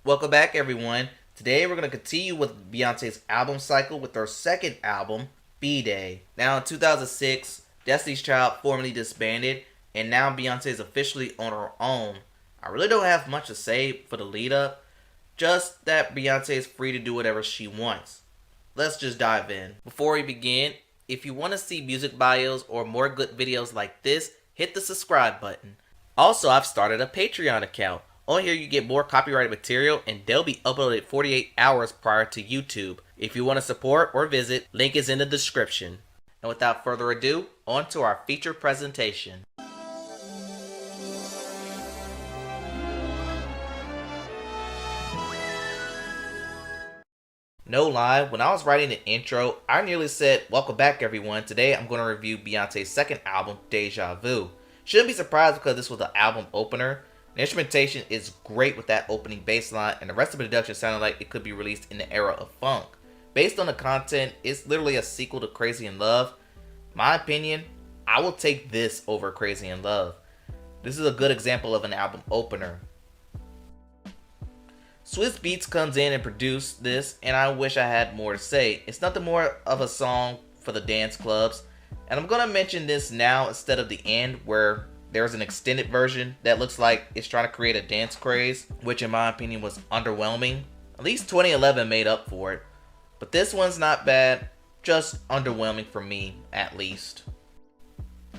Welcome back, everyone. Today we're going to continue with Beyonce's album cycle with her second album, Bday. Now in 2006, Destiny's Child formally disbanded, and now Beyonce is officially on her own. I really don't have much to say for the lead up, just that Beyonce is free to do whatever she wants. Let's just dive in. Before we begin, if you want to see music bios or more good videos like this, hit the subscribe button. Also, I've started a Patreon account. On here you get more copyrighted material and they'll be uploaded 48 hours prior to YouTube. If you want to support or visit, link is in the description. And without further ado, on to our feature presentation. No lie, when I was writing the intro, I nearly said, welcome back everyone. Today I'm going to review Beyonce's second album, Deja Vu. Shouldn't be surprised because this was the album opener. The instrumentation is great with that opening bass line, and the rest of the production sounded like it could be released in the era of funk. Based on the content, it's literally a sequel to Crazy in Love. My opinion, I will take this over Crazy in Love. This is a good example of an album opener. Swizz Beatz comes in and produced this, and I wish I had more to say. It's nothing more of a song for the dance clubs, and I'm going to mention this now instead of the end where there's an extended version that looks like it's trying to create a dance craze, which in my opinion was underwhelming. At least 2011 made up for it, but this one's not bad, just underwhelming for me at least.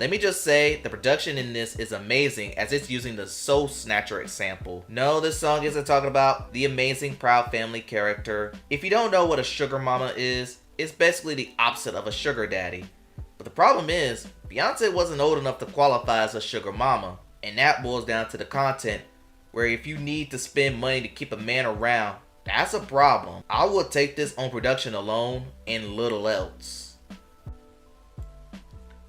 Let me just say, the production in this is amazing as it's using the Soul Snatcher sample. No, this song isn't talking about the amazing Proud Family character. If you don't know what a sugar mama is, it's basically the opposite of a sugar daddy. But the problem is, Beyonce wasn't old enough to qualify as a sugar mama. And that boils down to the content, where if you need to spend money to keep a man around, that's a problem. I would take this on production alone and little else.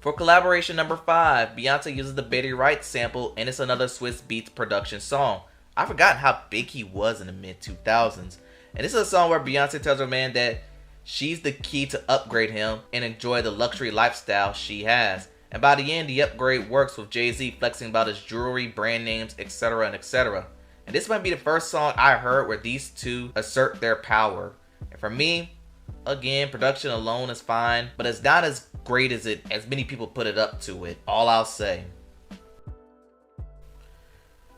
For collaboration number 5, Beyonce uses the Betty Wright sample, and it's another Swizz Beatz production song. I forgot how big he was in the mid-2000s. And this is a song where Beyonce tells her man that she's the key to upgrade him and enjoy the luxury lifestyle she has. And by the end, the upgrade works with Jay-Z flexing about his jewelry, brand names, etc. and etc. And this might be the first song I heard where these two assert their power. And for me, again, production alone is fine, but it's not as great as many people put it up to it. All I'll say.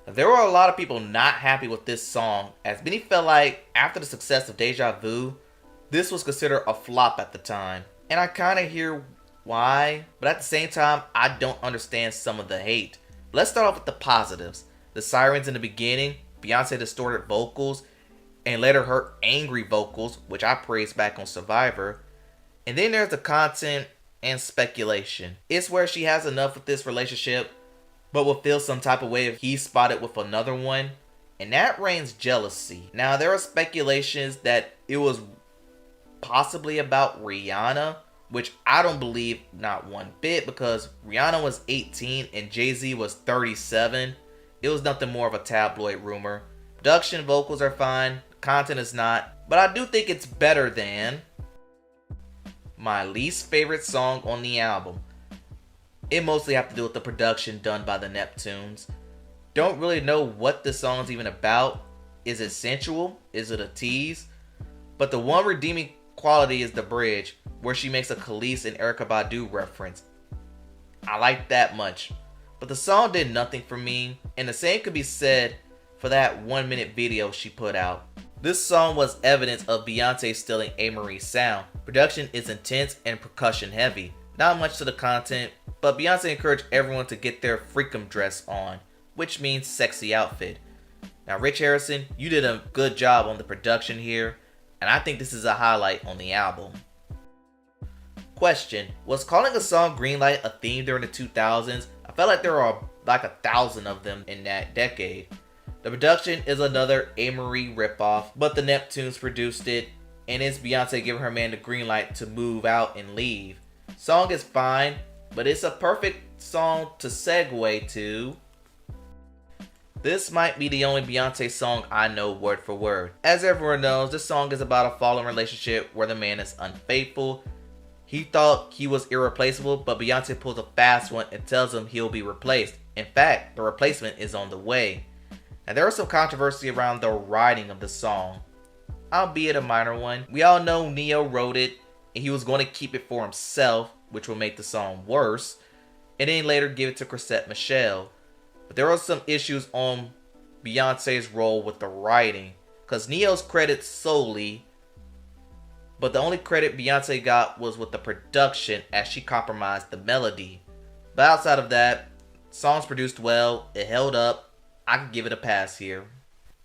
There were a lot of people not happy with this song, as many felt like after the success of Deja Vu, this was considered a flop at the time. And I kind of hear why, but at the same time, I don't understand some of the hate. Let's start off with the positives. The sirens in the beginning, Beyonce distorted vocals, and later her angry vocals, which I praised back on Survivor. And then there's the content and speculation. It's where she has enough with this relationship, but will feel some type of way if he's spotted with another one. And that reigns jealousy. Now, there are speculations that it was possibly about Rihanna, which I don't believe not one bit, because Rihanna was 18 and Jay-Z was 37. It was nothing more of a tabloid rumor. Production vocals are fine, content is not, but I do think it's better than my least favorite song on the album. It mostly have to do with the production done by the Neptunes. Don't really know what this song's even about. Is it sensual? Is it a tease? But the one redeeming quality is the bridge, where she makes a Khalees and Erykah Badu reference. I like that much. But the song did nothing for me, and the same could be said for that 1-minute video she put out. This song was evidence of Beyonce stealing A-Marie's sound. Production is intense and percussion heavy. Not much to the content, but Beyonce encouraged everyone to get their Freakum dress on, which means sexy outfit. Now Rich Harrison, you did a good job on the production here, and I think this is a highlight on the album. Question: was calling a song Greenlight a theme during the 2000s? I felt like there were like 1,000 of them in that decade. The production is another A-Marie ripoff, but the Neptunes produced it, and it's Beyonce giving her man the green light to move out and leave. Song is fine, but it's a perfect song to segue to. This might be the only Beyonce song I know word for word. As everyone knows, this song is about a fallen relationship where the man is unfaithful. He thought he was irreplaceable, but Beyonce pulls a fast one and tells him he'll be replaced. In fact, the replacement is on the way. And there was some controversy around the writing of the song, albeit a minor one. We all know Ne-Yo wrote it, and he was going to keep it for himself, which will make the song worse, and then later give it to Chrisette Michele. But there were some issues on Beyonce's role with the writing, because Ne-Yo's credited solely, but the only credit Beyonce got was with the production as she compromised the melody. But outside of that, song's produced well, it held up, I could give it a pass here.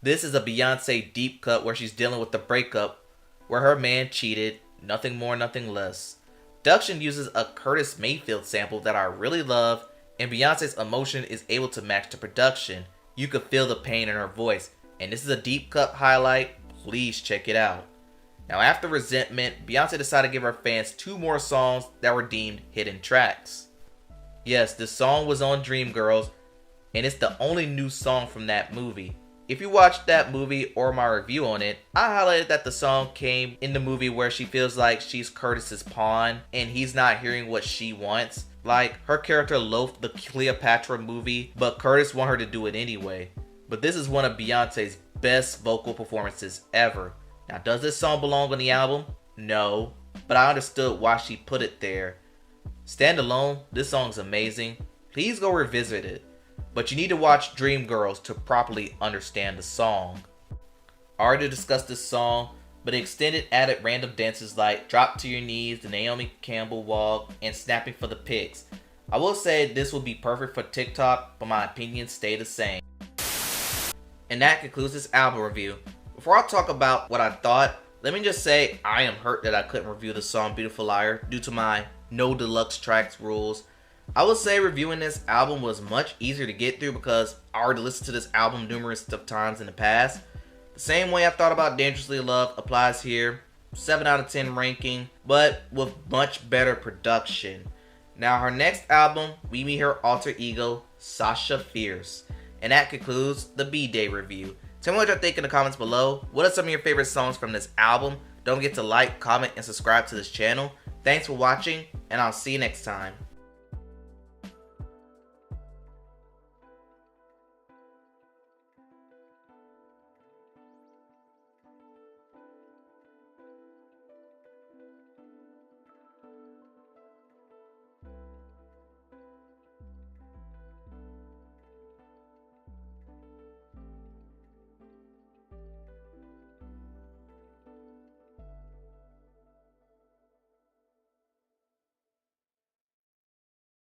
This is a Beyonce deep cut where she's dealing with the breakup, where her man cheated, nothing more, nothing less. Production uses a Curtis Mayfield sample that I really love, and Beyonce's emotion is able to match the production. You could feel the pain in her voice, and this is a deep cut highlight, please check it out. Now after Resentment, Beyonce decided to give her fans 2 more songs that were deemed hidden tracks. Yes, this song was on Dreamgirls, and it's the only new song from that movie. If you watched that movie or my review on it, I highlighted that the song came in the movie where she feels like she's Curtis's pawn and he's not hearing what she wants. Like, her character loathed the Cleopatra movie, but Curtis wanted her to do it anyway. But this is one of Beyonce's best vocal performances ever. Now, does this song belong on the album? No, but I understood why she put it there. Standalone, this song's amazing. Please go revisit it. But you need to watch Dreamgirls to properly understand the song. I already discussed this song, but the extended added random dances like Drop to Your Knees, the Naomi Campbell Walk, and Snapping for the Pics. I will say this will be perfect for TikTok, but my opinions stay the same. And that concludes this album review. Before I talk about what I thought, let me just say I am hurt that I couldn't review the song Beautiful Liar due to my no deluxe tracks rules. I would say reviewing this album was much easier to get through because I already listened to this album numerous of times in the past. The same way I thought about Dangerously Loved applies here. 7 out of 10 ranking, but with much better production. Now her next album, we meet her alter ego, Sasha Fierce. And that concludes the bday review. Tell me what you think in the comments below. What are some of your favorite songs from this album? Don't forget to like, comment, and subscribe to this channel. Thanks for watching, and I'll see you next time.